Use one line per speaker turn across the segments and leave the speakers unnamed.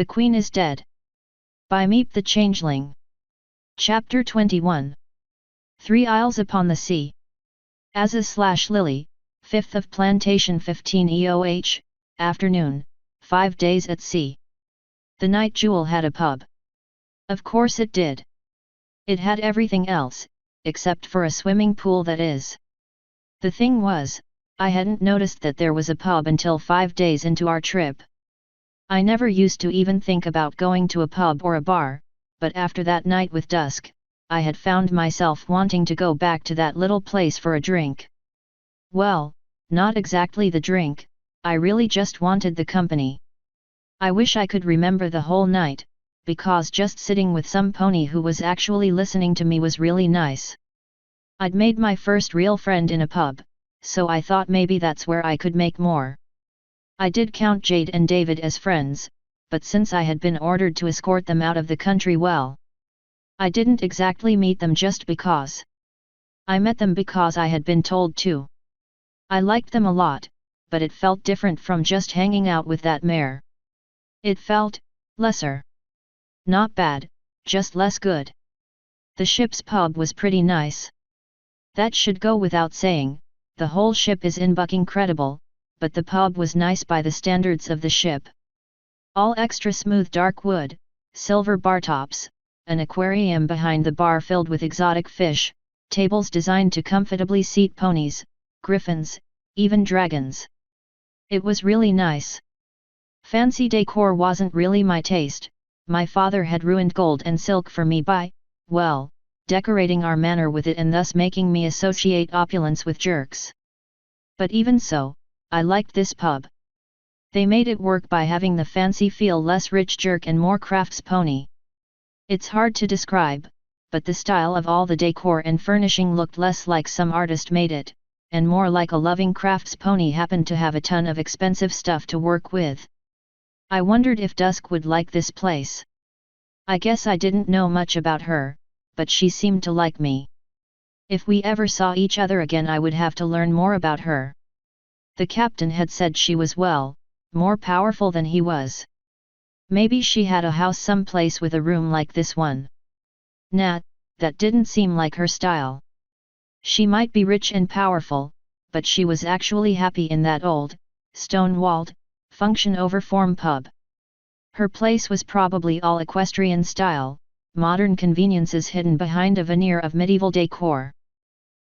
The Queen is Dead. By Meep the Changeling. Chapter 21. 3 Isles Upon the Sea. Azaz/Lily, 5th of Plantation 15 EOH, afternoon, 5 days at sea. The Night Jewel had a pub. Of course it did. It had everything else, except for a swimming pool, that is. The thing was, I hadn't noticed that there was a pub until 5 days into our trip. I never used to even think about going to a pub or a bar, but after that night with Dusk, I had found myself wanting to go back to that little place for a drink. Well, not exactly the drink, I really just wanted the company. I wish I could remember the whole night, because just sitting with some pony who was actually listening to me was really nice. I'd made my first real friend in a pub, so I thought maybe that's where I could make more. I did count Jade and David as friends, but since I had been ordered to escort them out of the country, well, I didn't exactly meet them just because. I met them because I had been told to. I liked them a lot, but it felt different from just hanging out with that mare. It felt lesser. Not bad, just less good. The ship's pub was pretty nice. That should go without saying, the whole ship is in buck incredible, but the pub was nice by the standards of the ship. All extra smooth dark wood, silver bar tops, an aquarium behind the bar filled with exotic fish, tables designed to comfortably seat ponies, griffins, even dragons. It was really nice. Fancy decor wasn't really my taste. My father had ruined gold and silk for me by, well, decorating our manor with it and thus making me associate opulence with jerks. But even so, I liked this pub. They made it work by having the fancy feel less rich jerk and more crafts pony. It's hard to describe, but the style of all the decor and furnishing looked less like some artist made it, and more like a loving crafts pony happened to have a ton of expensive stuff to work with. I wondered if Dusk would like this place. I guess I didn't know much about her, but she seemed to like me. If we ever saw each other again, I would have to learn more about her. The captain had said she was, well, more powerful than he was. Maybe she had a house someplace with a room like this one. Nah, that didn't seem like her style. She might be rich and powerful, but she was actually happy in that old, stone-walled, function-over-form pub. Her place was probably all equestrian style, modern conveniences hidden behind a veneer of medieval decor.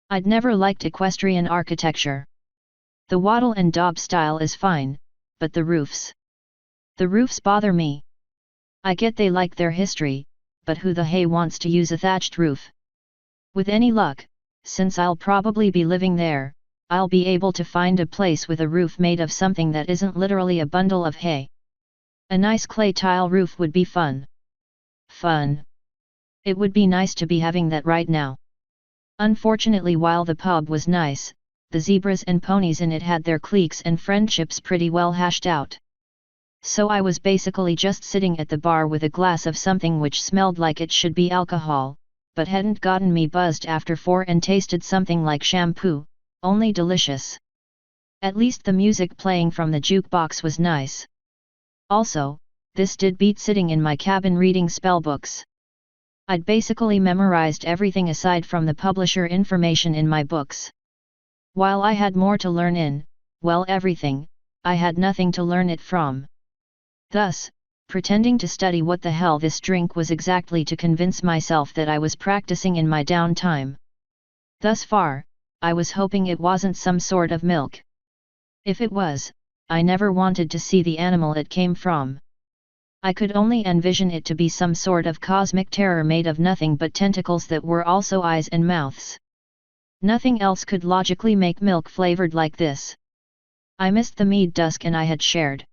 I'd never liked equestrian architecture. The wattle and daub style is fine, but the roofs bother me. I get they like their history, but who the hey wants to use a thatched roof? With any luck, since I'll probably be living there, I'll be able to find a place with a roof made of something that isn't literally a bundle of hay. A nice clay tile roof would be fun. It would be nice to be having that right now. Unfortunately, while the pub was nice, the zebras and ponies in it had their cliques and friendships pretty well hashed out. So I was basically just sitting at the bar with a glass of something which smelled like it should be alcohol, but hadn't gotten me buzzed after 4 and tasted something like shampoo, only delicious. At least the music playing from the jukebox was nice. Also, this did beat sitting in my cabin reading spellbooks. I'd basically memorized everything aside from the publisher information in my books. While I had more to learn in, well, everything, I had nothing to learn it from. Thus, pretending to study what the hell this drink was exactly to convince myself that I was practicing in my downtime. Thus far, I was hoping it wasn't some sort of milk. If it was, I never wanted to see the animal it came from. I could only envision it to be some sort of cosmic terror made of nothing but tentacles that were also eyes and mouths. Nothing else could logically make milk flavored like this. I missed the mead Dusk and I had shared.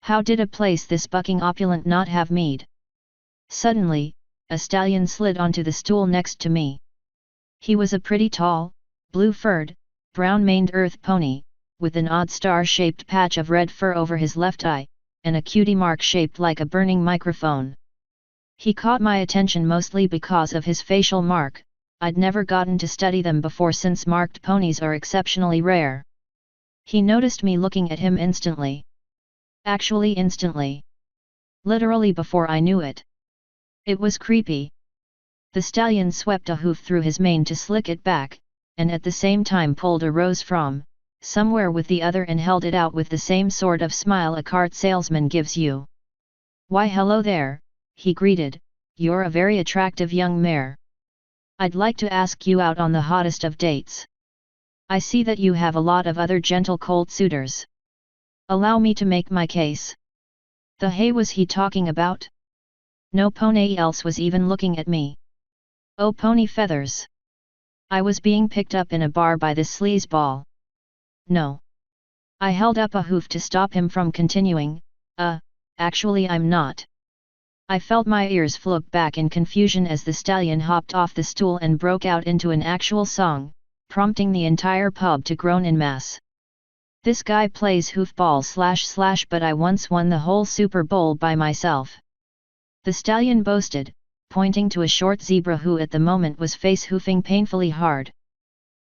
How did a place this bucking opulent not have mead? Suddenly, a stallion slid onto the stool next to me. He was a pretty tall, blue-furred, brown-maned earth pony, with an odd star-shaped patch of red fur over his left eye, and a cutie mark shaped like a burning microphone. He caught my attention mostly because of his facial mark. I'd never gotten to study them before since marked ponies are exceptionally rare. He noticed me looking at him instantly. Actually instantly. Literally before I knew it. It was creepy. The stallion swept a hoof through his mane to slick it back, and at the same time pulled a rose from somewhere with the other and held it out with the same sort of smile a cart salesman gives you. "Why hello there," he greeted, "you're a very attractive young mare. I'd like to ask you out on the hottest of dates. I see that you have a lot of other gentle colt suitors. Allow me to make my case." The hay was he talking about? No pony else was even looking at me. Oh pony feathers! I was being picked up in a bar by this sleazeball. No. I held up a hoof to stop him from continuing. Actually I'm not. I felt my ears flip back in confusion as the stallion hopped off the stool and broke out into an actual song, prompting the entire pub to groan in mass. "This guy plays hoofball / but I once won the whole Super Bowl by myself," the stallion boasted, pointing to a short zebra who at the moment was face hoofing painfully hard.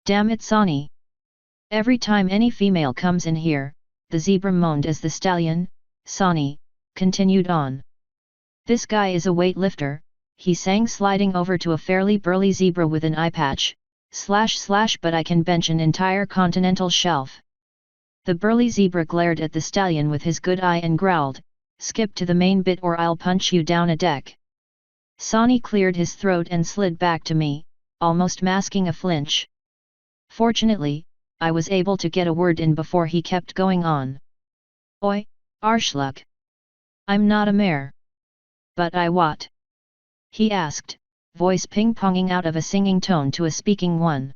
"Damn it Sonny! Every time any female comes in here," the zebra moaned as the stallion, Sonny, continued on. "This guy is a weightlifter," he sang, sliding over to a fairly burly zebra with an eye patch, / but I can bench an entire continental shelf." The burly zebra glared at the stallion with his good eye and growled, "Skip to the main bit or I'll punch you down a deck." Sonny cleared his throat and slid back to me, almost masking a flinch. Fortunately, I was able to get a word in before he kept going on. "Oi, Arschluck! I'm not a mare." "But I what?" he asked, voice ping-ponging out of a singing tone to a speaking one.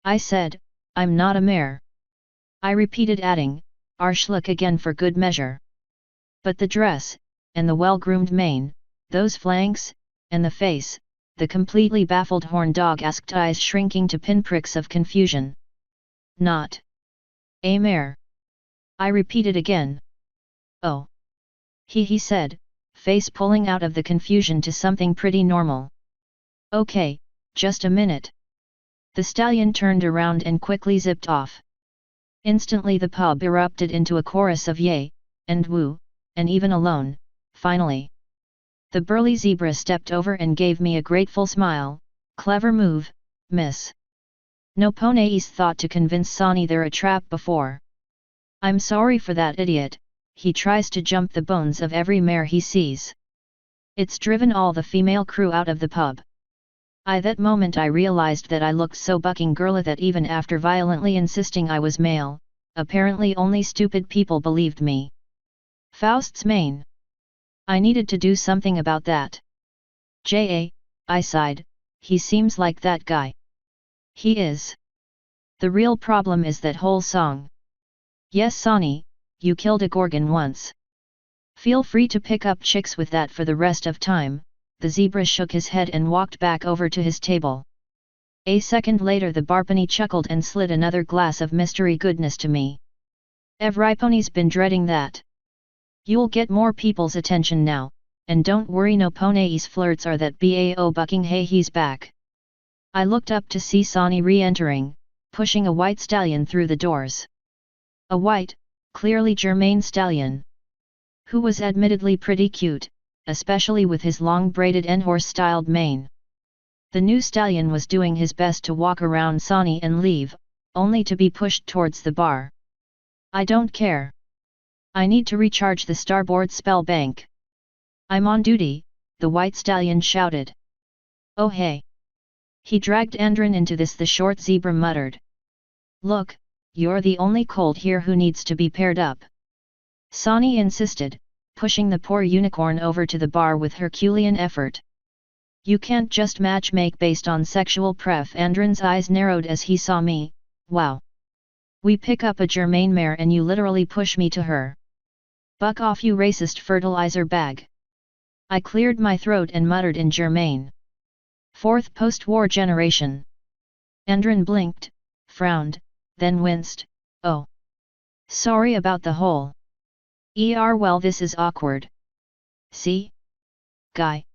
"I said, I'm not a mare," I repeated, adding, "Arschluck again for good measure." But the dress, and the well-groomed mane, those flanks, and the face, the completely baffled horn dog-asked eyes shrinking to pinpricks of confusion. "Not a mare," I repeated again. "Oh," he said, face pulling out of the confusion to something pretty normal. "Okay, just a minute." The stallion turned around and quickly zipped off. Instantly the pub erupted into a chorus of yay, and woo, and even alone, finally. The burly zebra stepped over and gave me a grateful smile. "Clever move, miss. No ponies thought to convince Sonny they're a trap before. I'm sorry for that idiot, he tries to jump the bones of every mare he sees. It's driven all the female crew out of the pub." That moment I realized that I looked so bucking girly that even after violently insisting I was male, apparently only stupid people believed me. Faust's mane. I needed to do something about that. I sighed, he seems like that guy. He is. The real problem is that whole song. Yes Sonny, you killed a gorgon once. Feel free to pick up chicks with that for the rest of time. The zebra shook his head and walked back over to his table. A second later the barpony chuckled and slid another glass of mystery goodness to me. "Everypony's been dreading that. You'll get more people's attention now, and don't worry no ponies flirts are that bao bucking hey he's back." I looked up to see Sonny re-entering, pushing a white stallion through the doors. A white, clearly Germain stallion. Who was admittedly pretty cute, especially with his long braided Enhorse-styled mane. The new stallion was doing his best to walk around Sonny and leave, only to be pushed towards the bar. "I don't care. I need to recharge the starboard spell bank. I'm on duty," the white stallion shouted. "Oh hey." He dragged Andrin into this, the short zebra muttered. "Look, you're the only colt here who needs to be paired up," Sonny insisted, pushing the poor unicorn over to the bar with Herculean effort. "You can't just match-make based on sexual pref." Andrin's eyes narrowed as he saw me. "Wow. We pick up a Germain mare and you literally push me to her. Buck off you racist fertilizer bag." I cleared my throat and muttered in Germain. "Fourth post-war generation." Andrin blinked, frowned, then winced. "Oh. Sorry about the whole. Well this is awkward. See? Guy."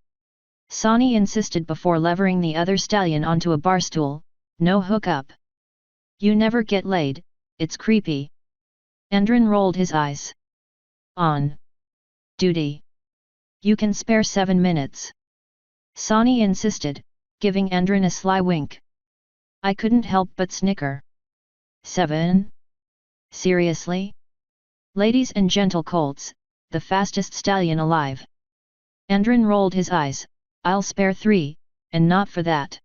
Sonny insisted before levering the other stallion onto a barstool, "No hookup. You never get laid, it's creepy." Andrin rolled his eyes. "On duty. You can spare 7 minutes. Sonny insisted, giving Andrin a sly wink. I couldn't help but snicker. 7? Seriously? Ladies and gentle colts, the fastest stallion alive. Andrin rolled his eyes. I'll spare 3, and not for that.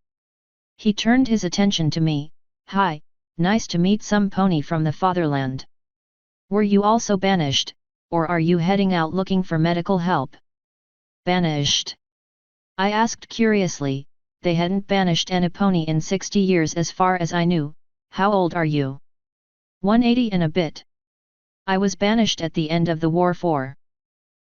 He turned his attention to me. Hi, nice to meet some pony from the fatherland. Were you also banished, or are you heading out looking for medical help? Banished? I asked curiously. They hadn't banished any pony in 60 years as far as I knew. How old are you? 180 and a bit. I was banished at the end of the war for.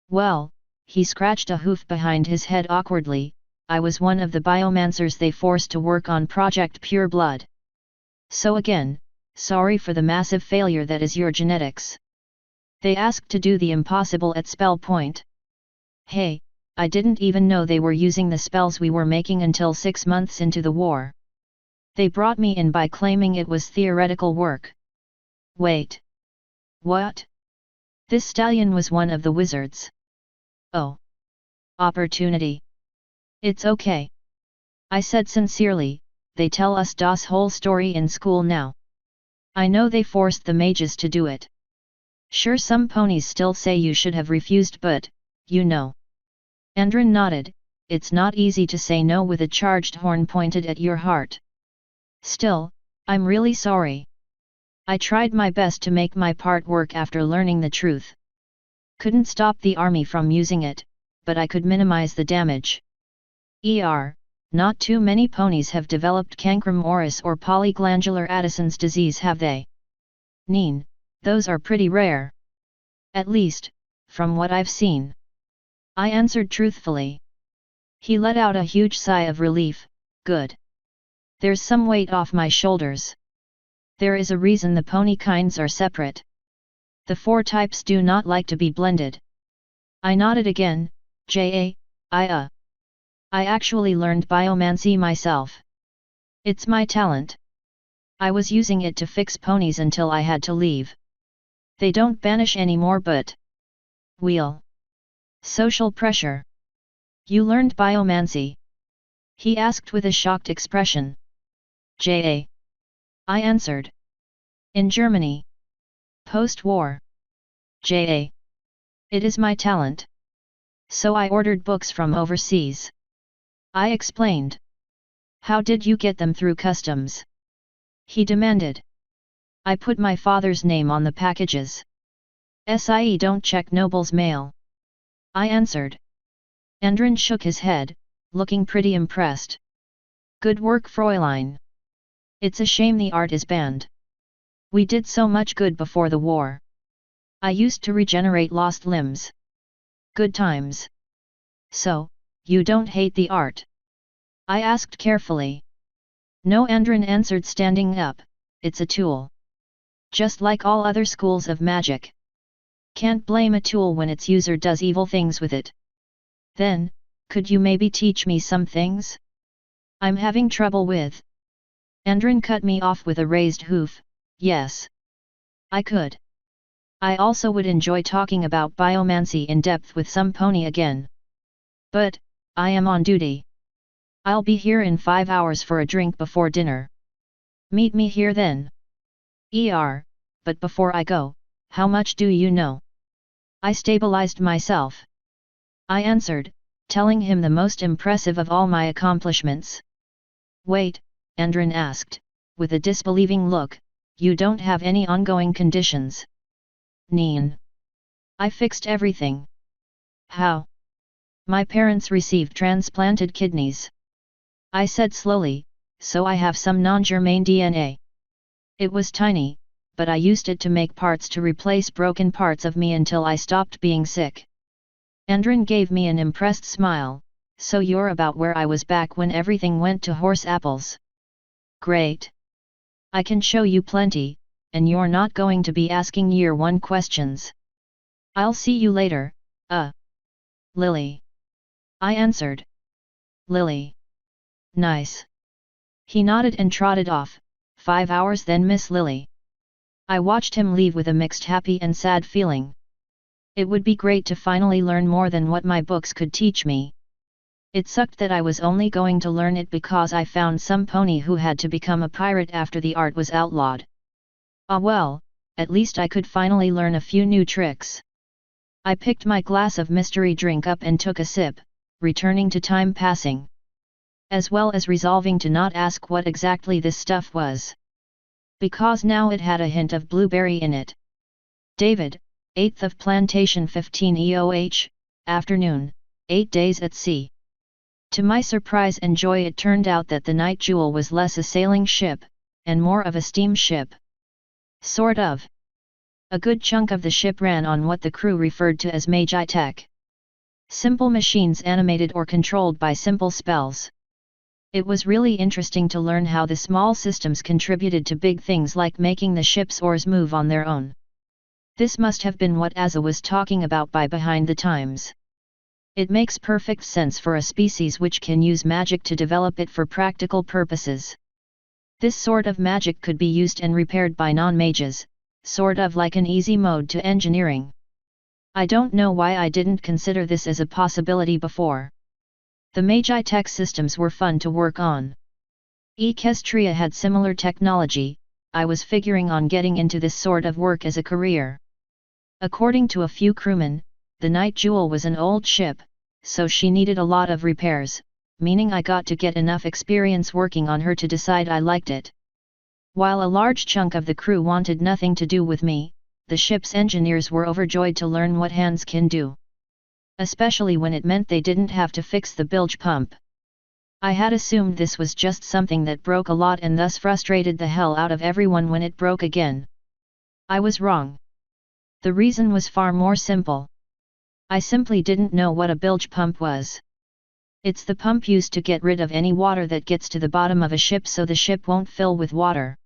Well, he scratched a hoof behind his head awkwardly. I was one of the biomancers they forced to work on Project Pure Blood. So again, sorry for the massive failure that is your genetics. They asked to do the impossible at spell point. Hey, I didn't even know they were using the spells we were making until 6 months into the war. They brought me in by claiming it was theoretical work. Wait. What? This stallion was one of the wizards. Oh. Opportunity. It's okay. I said sincerely, they tell us das whole story in school now. I know they forced the mages to do it. Sure, some ponies still say you should have refused, but, you know. Andrin nodded. It's not easy to say no with a charged horn pointed at your heart. Still, I'm really sorry. I tried my best to make my part work after learning the truth. Couldn't stop the army from using it, but I could minimize the damage. Not too many ponies have developed cancrum oris or polyglandular Addison's disease, have they? Neen, those are pretty rare. At least, from what I've seen. I answered truthfully. He let out a huge sigh of relief. Good. There's some weight off my shoulders. There is a reason the pony kinds are separate. The 4 types do not like to be blended. I nodded again. I actually learned biomancy myself. It's my talent. I was using it to fix ponies until I had to leave. They don't banish anymore, but... Wheel. Social pressure. You learned biomancy? He asked with a shocked expression. I answered. In Germany. Post-war. It is my talent. So I ordered books from overseas. I explained. How did you get them through customs? He demanded. I put my father's name on the packages. Sie don't check nobles' mail. I answered. Andrin shook his head, looking pretty impressed. Good work, Fräulein. It's a shame the art is banned. We did so much good before the war. I used to regenerate lost limbs. Good times. So, you don't hate the art? I asked carefully. No, Andrin answered, standing up. It's a tool. Just like all other schools of magic. Can't blame a tool when its user does evil things with it. Then, could you maybe teach me some things? I'm having trouble with. Andrin cut me off with a raised hoof. Yes. I could. I also would enjoy talking about biomancy in depth with some pony again. But, I am on duty. I'll be here in 5 hours for a drink before dinner. Meet me here then. But before I go, how much do you know? I stabilized myself. I answered, telling him the most impressive of all my accomplishments. Wait, Andrin asked, with a disbelieving look, you don't have any ongoing conditions? Neen. I fixed everything. How? My parents received transplanted kidneys. I said slowly, so I have some non-germane DNA. It was tiny, but I used it to make parts to replace broken parts of me until I stopped being sick. Andrin gave me an impressed smile. So you're about where I was back when everything went to horse apples. Great. I can show you plenty, and you're not going to be asking year 1 questions. I'll see you later, Lily. I answered. Lily. Nice. He nodded and trotted off. 5 hours then, Miss Lily. I watched him leave with a mixed happy and sad feeling. It would be great to finally learn more than what my books could teach me. It sucked that I was only going to learn it because I found some pony who had to become a pirate after the art was outlawed. Ah well, at least I could finally learn a few new tricks. I picked my glass of mystery drink up and took a sip, returning to time passing. As well as resolving to not ask what exactly this stuff was. Because now it had a hint of blueberry in it. David, 8th of Plantation 15 EOH, afternoon, 8 days at sea. To my surprise and joy it turned out that the Night Jewel was less a sailing ship, and more of a steamship. Sort of. A good chunk of the ship ran on what the crew referred to as Magi Tech. Simple machines animated or controlled by simple spells. It was really interesting to learn how the small systems contributed to big things like making the ship's oars move on their own. This must have been what Asa was talking about by behind the times. It makes perfect sense for a species which can use magic to develop it for practical purposes. This sort of magic could be used and repaired by non-mages, sort of like an easy mode to engineering. I don't know why I didn't consider this as a possibility before. The Magi Tech systems were fun to work on. Equestria had similar technology. I was figuring on getting into this sort of work as a career. According to a few crewmen, the Night Jewel was an old ship, so she needed a lot of repairs, meaning I got to get enough experience working on her to decide I liked it. While a large chunk of the crew wanted nothing to do with me, the ship's engineers were overjoyed to learn what hands can do. Especially when it meant they didn't have to fix the bilge pump. I had assumed this was just something that broke a lot and thus frustrated the hell out of everyone when it broke again. I was wrong. The reason was far more simple. I simply didn't know what a bilge pump was. It's the pump used to get rid of any water that gets to the bottom of a ship so the ship won't fill with water.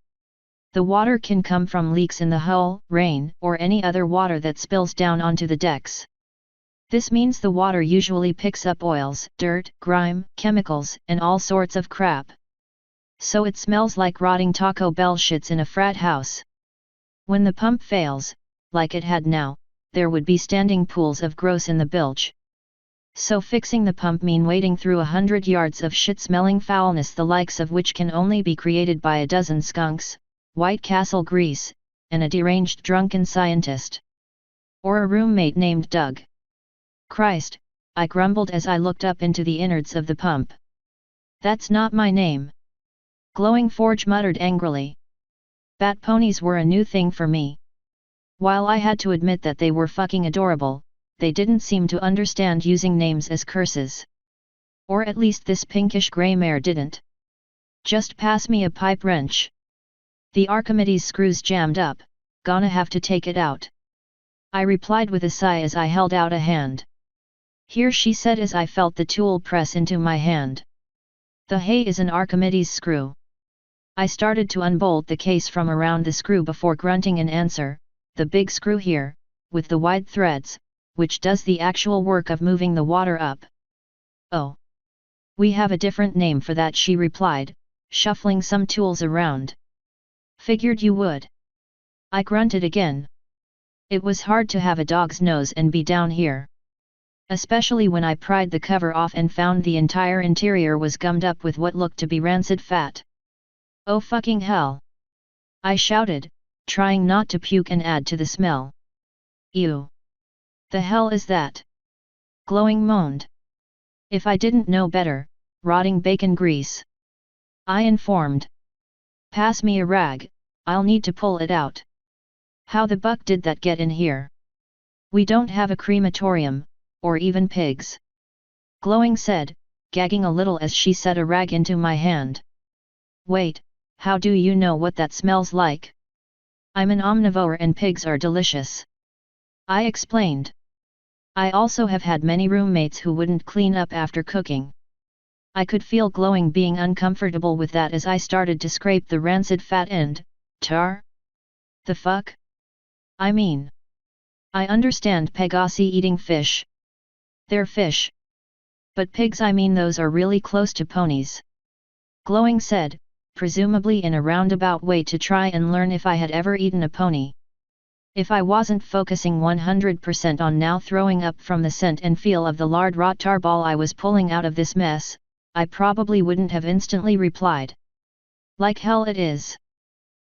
The water can come from leaks in the hull, rain, or any other water that spills down onto the decks. This means the water usually picks up oils, dirt, grime, chemicals, and all sorts of crap. So it smells like rotting Taco Bell shits in a frat house. When the pump fails, like it had now, there would be standing pools of gross in the bilge. So fixing the pump mean wading through 100 yards of shit-smelling foulness the likes of which can only be created by a dozen skunks, White Castle grease, and a deranged drunken scientist. Or a roommate named Doug. Christ, I grumbled as I looked up into the innards of the pump. That's not my name. Glowing Forge muttered angrily. Bat ponies were a new thing for me. While I had to admit that they were fucking adorable, they didn't seem to understand using names as curses. Or at least this pinkish grey mare didn't. Just pass me a pipe wrench. The Archimedes screw's jammed up, gonna have to take it out. I replied with a sigh as I held out a hand. Here, she said as I felt the tool press into my hand. The hay is an Archimedes screw. I started to unbolt the case from around the screw before grunting an answer, the big screw here, with the wide threads, which does the actual work of moving the water up. Oh. We have a different name for that, she replied, shuffling some tools around. Figured you would. I grunted again. It was hard to have a dog's nose and be down here. Especially when I pried the cover off and found the entire interior was gummed up with what looked to be rancid fat. Oh fucking hell! I shouted, trying not to puke and add to the smell. Ew! The hell is that? Glowing moaned. If I didn't know better, rotting bacon grease. I informed. Pass me a rag, I'll need to pull it out. How the buck did that get in here? We don't have a crematorium, or even pigs. Glowing said, gagging a little as she set a rag into my hand. Wait, how do you know what that smells like? I'm an omnivore and pigs are delicious. I explained. I also have had many roommates who wouldn't clean up after cooking. I could feel Glowing being uncomfortable with that as I started to scrape the rancid fat end. Tar? The fuck? I mean. I understand Pegasi eating fish. They're fish. But pigs, I mean, those are really close to ponies. Glowing said, presumably in a roundabout way to try and learn if I had ever eaten a pony. If I wasn't focusing 100% on now throwing up from the scent and feel of the lard rot tarball I was pulling out of this mess, I probably wouldn't have instantly replied. Like hell it is.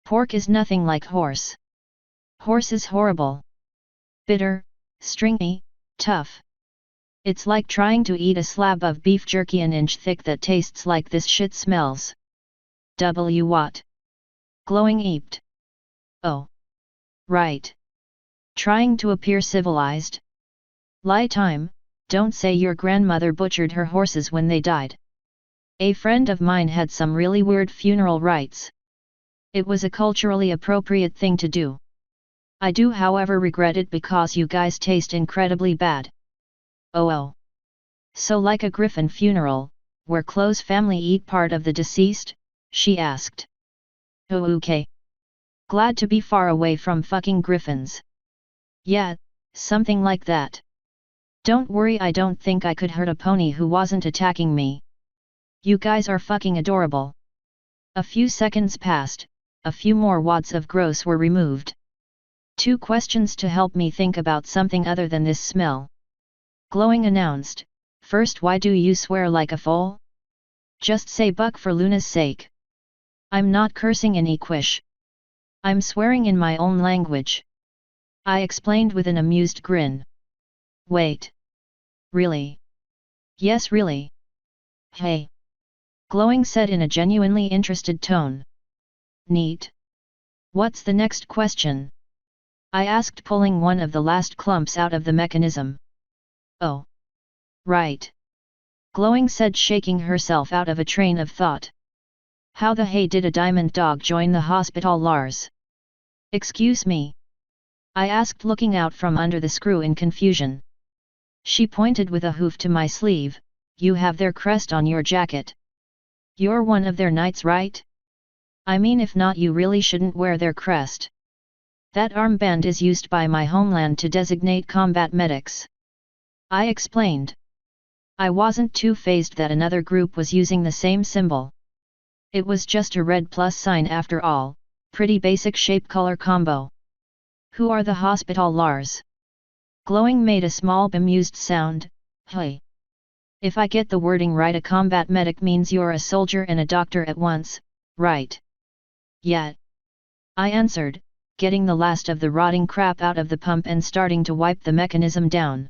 Pork is nothing like horse. Horse is horrible. Bitter, stringy, tough. It's like trying to eat a slab of beef jerky an inch thick that tastes like this shit smells. W what? Glowing eeped. Oh. Right. Trying to appear civilized? Lie time, don't say your grandmother butchered her horses when they died. A friend of mine had some really weird funeral rites. It was a culturally appropriate thing to do. I do however regret it because you guys taste incredibly bad. Oh. So like a griffin funeral, where close family eat part of the deceased? She asked. Oh okay. Glad to be far away from fucking griffins. Yeah, something like that. Don't worry, I don't think I could hurt a pony who wasn't attacking me. You guys are fucking adorable. A few seconds passed, a few more wads of gross were removed. 2 questions to help me think about something other than this smell. Glowing announced, first, why do you swear like a fool? Just say buck for Luna's sake. I'm not cursing in Equish. I'm swearing in my own language. I explained with an amused grin. Wait. Really? Yes really. Hey. Glowing said in a genuinely interested tone. Neat. What's the next question? I asked, pulling one of the last clumps out of the mechanism. Oh. Right. Glowing said, shaking herself out of a train of thought. How the hey did a diamond dog join the hospital, Lars? Excuse me? I asked, looking out from under the screw in confusion. She pointed with a hoof to my sleeve. You have their crest on your jacket. You're one of their knights, right? I mean, if not, you really shouldn't wear their crest. That armband is used by my homeland to designate combat medics. I explained. I wasn't too fazed that another group was using the same symbol. It was just a red plus sign after all, pretty basic shape-color combo. Who are the hospital Lars? Glowing made a small bemused sound. Hey. If I get the wording right, a combat medic means you're a soldier and a doctor at once, right? Yeah. I answered, getting the last of the rotting crap out of the pump and starting to wipe the mechanism down.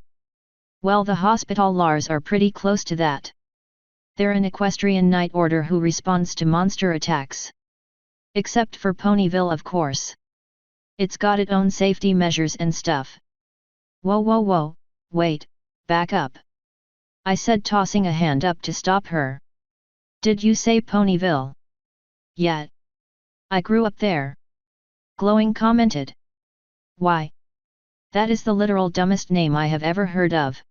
Well, the hospital Lars are pretty close to that. They're an equestrian knight order who responds to monster attacks. Except for Ponyville, of course. It's got its own safety measures and stuff. Whoa, wait, back up. I said, tossing a hand up to stop her. Did you say Ponyville? Yeah. I grew up there. Glowing commented. Why? That is the literal dumbest name I have ever heard of.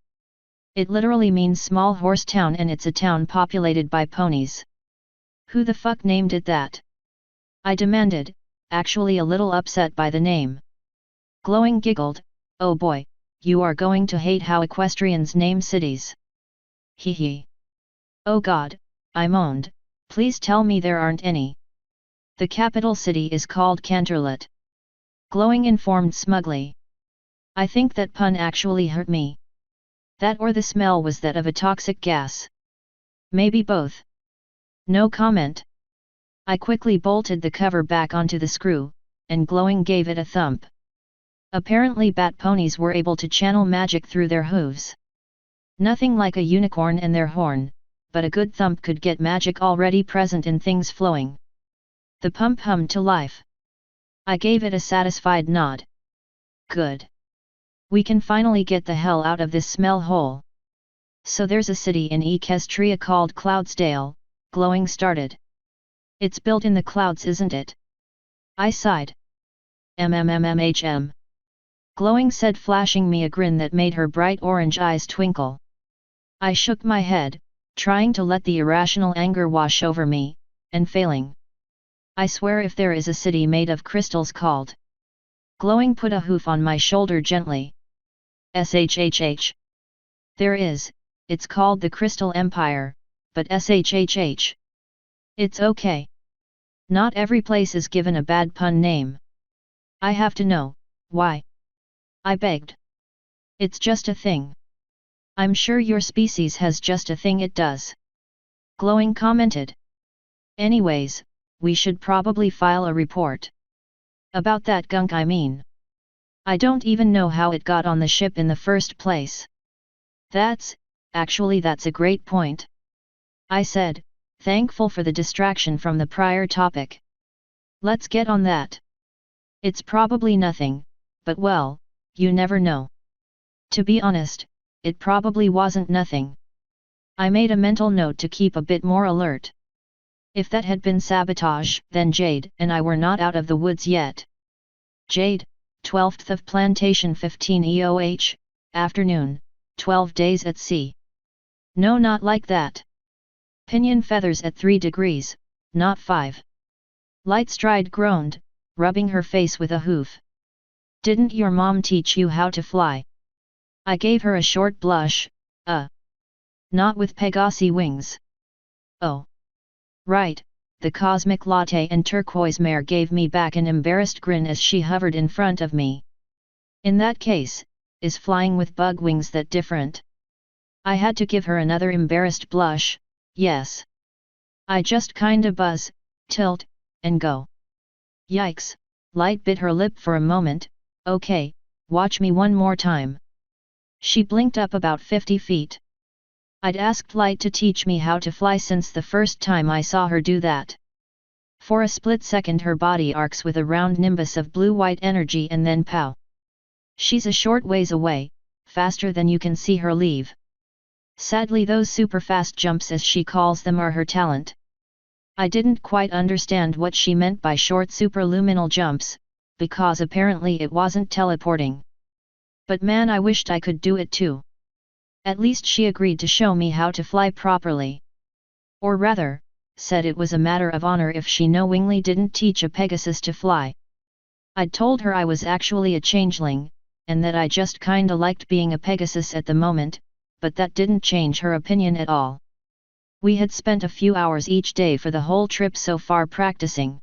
It literally means small horse town, and it's a town populated by ponies. Who the fuck named it that? I demanded, actually a little upset by the name. Glowing giggled. Oh boy, you are going to hate how equestrians name cities. Hee. Oh god, I moaned, please tell me there aren't any. The capital city is called Canterlot. Glowing informed smugly. I think that pun actually hurt me. That or the smell was that of a toxic gas. Maybe both. No comment. I quickly bolted the cover back onto the screw, and Glowing gave it a thump. Apparently bat ponies were able to channel magic through their hooves. Nothing like a unicorn and their horn, but a good thump could get magic already present in things flowing. The pump hummed to life. I gave it a satisfied nod. Good. We can finally get the hell out of this smell hole. So there's a city in Equestria called Cloudsdale, Glowing started. It's built in the clouds, isn't it? I sighed. Glowing said, flashing me a grin that made her bright orange eyes twinkle. I shook my head, trying to let the irrational anger wash over me, and failing. I swear if there is a city made of crystals called. Glowing put a hoof on my shoulder gently. SHHH. There is, it's called the Crystal Empire, but SHHH. It's okay. Not every place is given a bad pun name. I have to know, Why? I begged. It's just a thing. I'm sure your species has just a thing it does. Glowing commented. Anyways, we should probably file a report. About that gunk I mean. I don't even know how it got on the ship in the first place. Actually that's a great point. I said, thankful for the distraction from the prior topic. Let's get on that. It's probably nothing, but well, you never know. To be honest, it probably wasn't nothing. I made a mental note to keep a bit more alert. If that had been sabotage, then Jade and I were not out of the woods yet. Jade, 12th of Plantation 15 EOH, afternoon, 12 days at sea. No, not like that. Pinion feathers at 3 degrees, not 5. Lightstride groaned, rubbing her face with a hoof. Didn't your mom teach you how to fly? I gave her a short blush, not with Pegasi wings. Oh. Right, the cosmic latte and turquoise mare gave me back an embarrassed grin as she hovered in front of me. In that case, is flying with bug wings that different? I had to give her another embarrassed blush, yes. I just kinda buzz, tilt, and go. Yikes, Light bit her lip for a moment. Okay, watch me one more time. She blinked up about 50 feet. I'd asked Light to teach me how to fly since the first time I saw her do that. For a split second her body arcs with a round nimbus of blue-white energy and then pow. She's a short ways away, faster than you can see her leave. Sadly those super-fast jumps as she calls them are her talent. I didn't quite understand what she meant by short superluminal jumps, because apparently it wasn't teleporting. But man, I wished I could do it too. At least she agreed to show me how to fly properly. Or rather, said it was a matter of honor if she knowingly didn't teach a Pegasus to fly. I'd told her I was actually a changeling, and that I just kinda liked being a Pegasus at the moment, but that didn't change her opinion at all. We had spent a few hours each day for the whole trip so far practicing.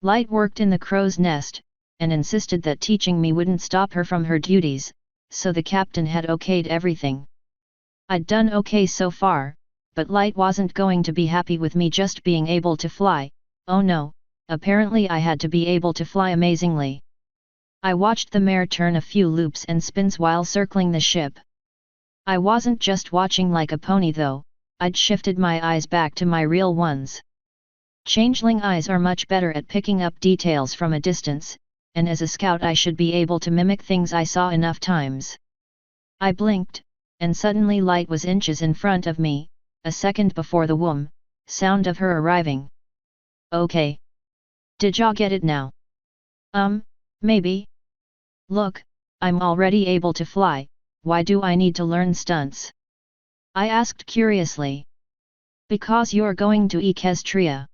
Light worked in the crow's nest, and insisted that teaching me wouldn't stop her from her duties, so the captain had okayed everything. I'd done okay so far, but Light wasn't going to be happy with me just being able to fly. Oh no, apparently I had to be able to fly amazingly. I watched the mare turn a few loops and spins while circling the ship. I wasn't just watching like a pony though, I'd shifted my eyes back to my real ones. Changeling eyes are much better at picking up details from a distance, and as a scout I should be able to mimic things I saw enough times. I blinked, and suddenly Light was inches in front of me, a second before the whoom sound of her arriving. Okay. Did ya get it now? Maybe. Look, I'm already able to fly, why do I need to learn stunts? I asked curiously. Because you're going to Equestria.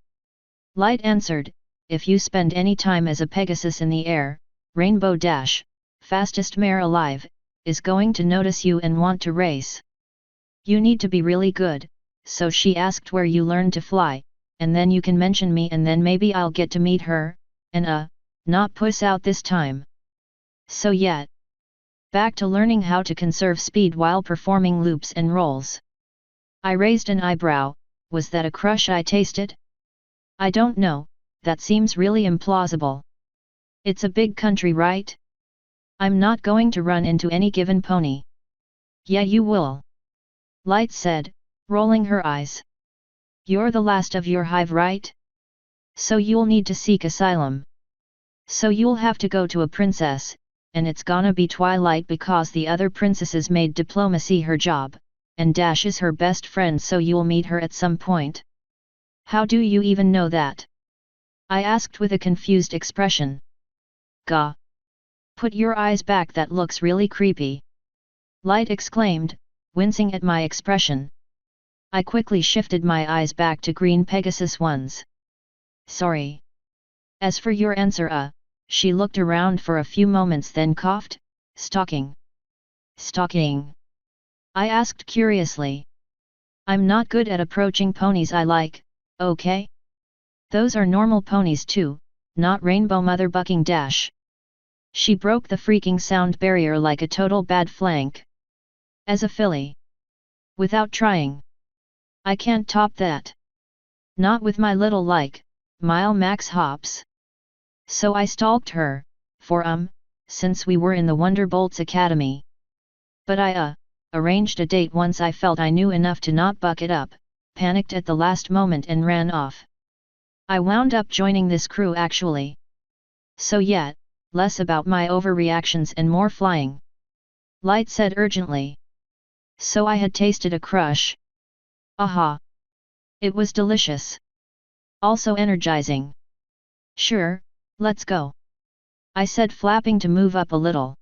Light answered, if you spend any time as a Pegasus in the air, Rainbow Dash, fastest mare alive, is going to notice you and want to race. You need to be really good, so she asked where you learned to fly, and then you can mention me and then maybe I'll get to meet her, and not puss out this time. So yeah. Back to learning how to conserve speed while performing loops and rolls. I raised an eyebrow, was that a crush I tasted? I don't know, that seems really implausible. It's a big country, right? I'm not going to run into any given pony. Yeah, you will. Light said, rolling her eyes. You're the last of your hive, right? So you'll need to seek asylum. So you'll have to go to a princess, and it's gonna be Twilight because the other princesses made diplomacy her job, and Dash is her best friend, so you'll meet her at some point. How do you even know that? I asked with a confused expression. Gah! Put your eyes back, that looks really creepy. Light exclaimed, wincing at my expression. I quickly shifted my eyes back to green Pegasus ones. Sorry. As for your answer, she looked around for a few moments then coughed, stalking. Stalking? I asked curiously. I'm not good at approaching ponies I like, okay? Those are normal ponies too, not Rainbow Mother bucking Dash. She broke the freaking sound barrier like a total bad flank. As a filly. Without trying. I can't top that. Not with my little mile max hops. So I stalked her, since we were in the Wonderbolts Academy. But I arranged a date once I felt I knew enough to not buck it up, panicked at the last moment and ran off. I wound up joining this crew actually. So yeah, less about my overreactions and more flying. Light said urgently. So I had tasted a crush. Aha! It was delicious. Also energizing. Sure, let's go. I said, flapping to move up a little.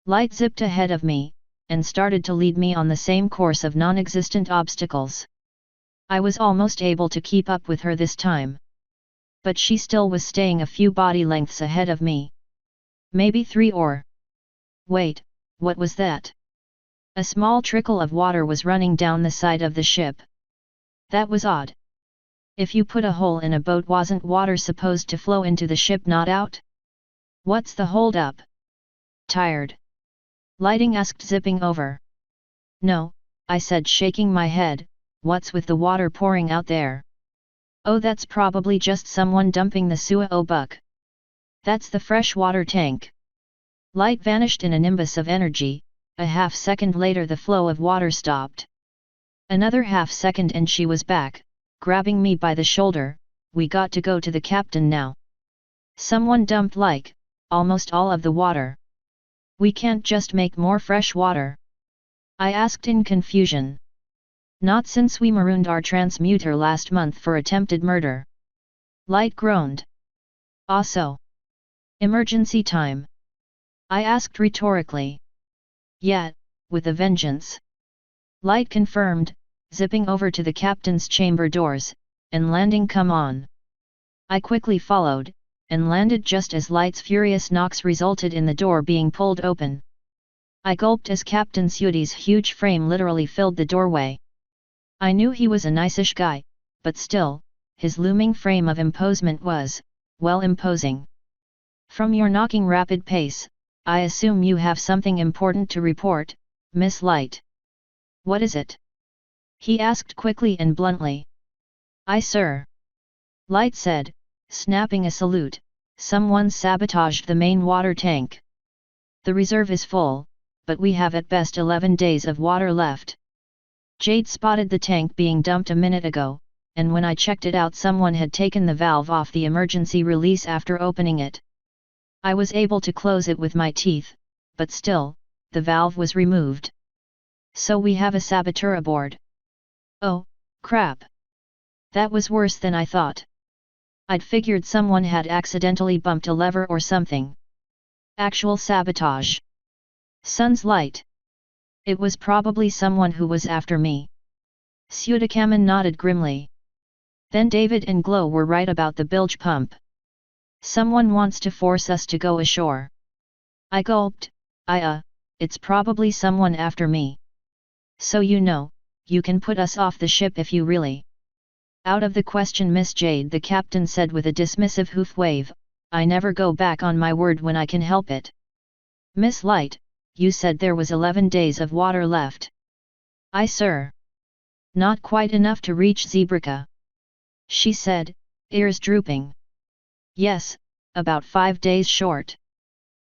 Light zipped ahead of me, and started to lead me on the same course of non-existent obstacles. I was almost able to keep up with her this time. But she still was staying a few body lengths ahead of me. Maybe 3 or... Wait, what was that? A small trickle of water was running down the side of the ship. That was odd. If you put a hole in a boat, wasn't water supposed to flow into the ship, not out? What's the hold up? Tired? Lighting asked, zipping over. No, I said, shaking my head. What's with the water pouring out there? Oh, that's probably just someone dumping the Suo buck. That's the freshwater tank. Light vanished in a nimbus of energy. A half second later the flow of water stopped. Another half second and she was back, grabbing me by the shoulder. We got to go to the captain now. Someone dumped almost all of the water. We can't just make more fresh water? I asked in confusion. Not since we marooned our transmuter last month for attempted murder. Light groaned. Also. Emergency time? I asked rhetorically. Yeah, with a vengeance. Light confirmed, zipping over to the captain's chamber doors, and landing. Come on. I quickly followed, and landed just as Light's furious knocks resulted in the door being pulled open. I gulped as Captain Suti's huge frame literally filled the doorway. I knew he was a nice-ish guy, but still, his looming frame of imposement was, well, imposing. From your knocking rapid pace, I assume you have something important to report, Miss Light. What is it? He asked quickly and bluntly. Aye, sir. Light said, snapping a salute. Someone sabotaged the main water tank. The reserve is full, but we have at best 11 days of water left. Jade spotted the tank being dumped a minute ago, and when I checked it out, someone had taken the valve off the emergency release after opening it. I was able to close it with my teeth, but still, the valve was removed. So we have a saboteur aboard. Oh, crap. That was worse than I thought. I'd figured someone had accidentally bumped a lever or something. Actual sabotage. Sun's light. It was probably someone who was after me. Sudakaman nodded grimly. Then David and Glow were right about the bilge pump. Someone wants to force us to go ashore. I gulped. It's probably someone after me. So you can put us off the ship if you really. Out of the question, Miss Jade, the captain said with a dismissive hoof wave. I never go back on my word when I can help it. Miss Light, you said there was 11 days of water left. Aye, sir. Not quite enough to reach Zebrica, she said, ears drooping. Yes, about 5 days short.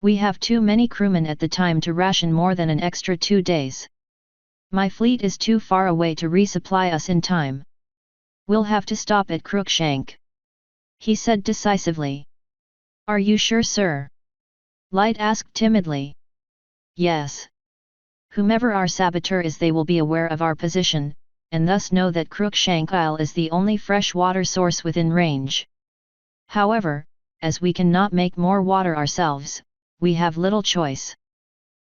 We have too many crewmen at the time to ration more than an extra 2 days. My fleet is too far away to resupply us in time. We'll have to stop at Crookshank, he said decisively. Are you sure, sir? Light asked timidly. Yes. Whomever our saboteur is, they will be aware of our position, and thus know that Crookshank Isle is the only fresh water source within range. However, as we cannot make more water ourselves, we have little choice.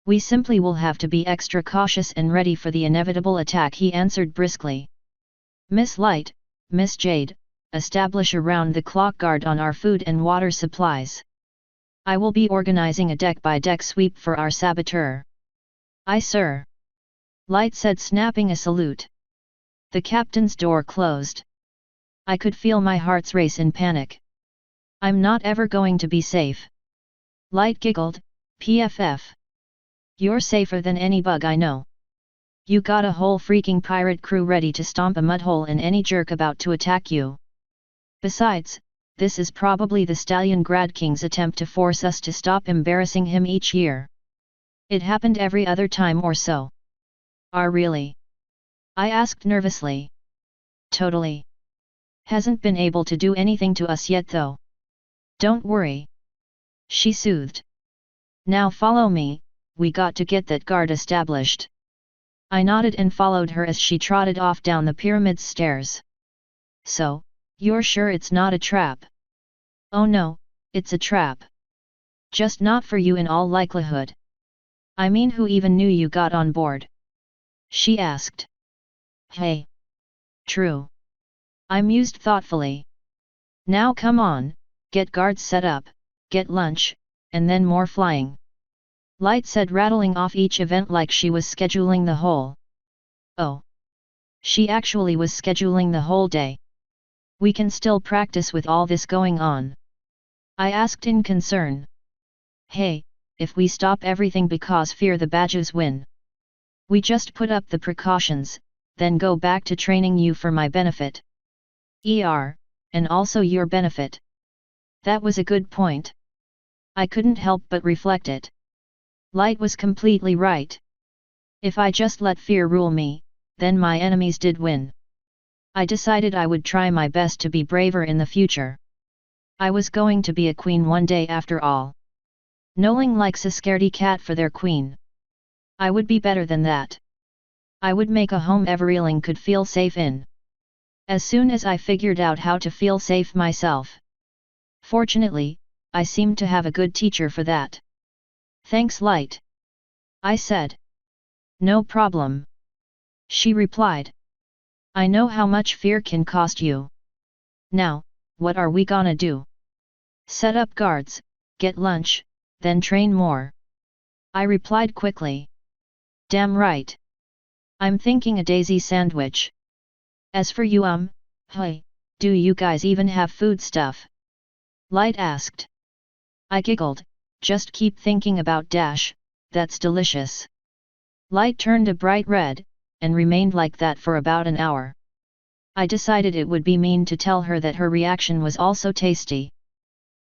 We simply will have to be extra cautious and ready for the inevitable attack, he answered briskly. Miss Light, Miss Jade, establish a round-the-clock guard on our food and water supplies. I will be organizing a deck-by-deck sweep for our saboteur. Aye, sir. Light said, snapping a salute. The captain's door closed. I could feel my heart's race in panic. I'm not ever going to be safe. Light giggled, PFF. You're safer than any bug I know. You got a whole freaking pirate crew ready to stomp a mudhole in any jerk about to attack you. Besides, this is probably the Stallion Grad King's attempt to force us to stop embarrassing him each year. It happened every other time or so. Really? I asked nervously. Totally. Hasn't been able to do anything to us yet though. Don't worry. She soothed. Now follow me, we got to get that guard established. I nodded and followed her as she trotted off down the pyramid's stairs. So, you're sure it's not a trap? Oh no, it's a trap. Just not for you in all likelihood. I mean, who even knew you got on board? She asked. Hey. True. I mused thoughtfully. Now come on, get guards set up, get lunch, and then more flying. Light said, rattling off each event like she was scheduling the whole. Oh. She actually was scheduling the whole day. We can still practice with all this going on? I asked in concern. Hey, if we stop everything because fear the badges win. We just put up the precautions, then go back to training you for my benefit. And also your benefit. That was a good point. I couldn't help but reflect it. Light was completely right. If I just let fear rule me, then my enemies did win. I decided I would try my best to be braver in the future. I was going to be a queen one day after all. Noling likes a scaredy cat for their queen. I would be better than that. I would make a home everyling could feel safe in. As soon as I figured out how to feel safe myself. Fortunately, I seemed to have a good teacher for that. Thanks, Light. I said. No problem. She replied. I know how much fear can cost you. Now, what are we gonna do? Set up guards, get lunch, then train more. I replied quickly. Damn right. I'm thinking a daisy sandwich. As for you, hey, do you guys even have food stuff? Light asked. I giggled, just keep thinking about Dash, that's delicious. Light turned a bright red, and remained like that for about an hour. I decided it would be mean to tell her that her reaction was also tasty.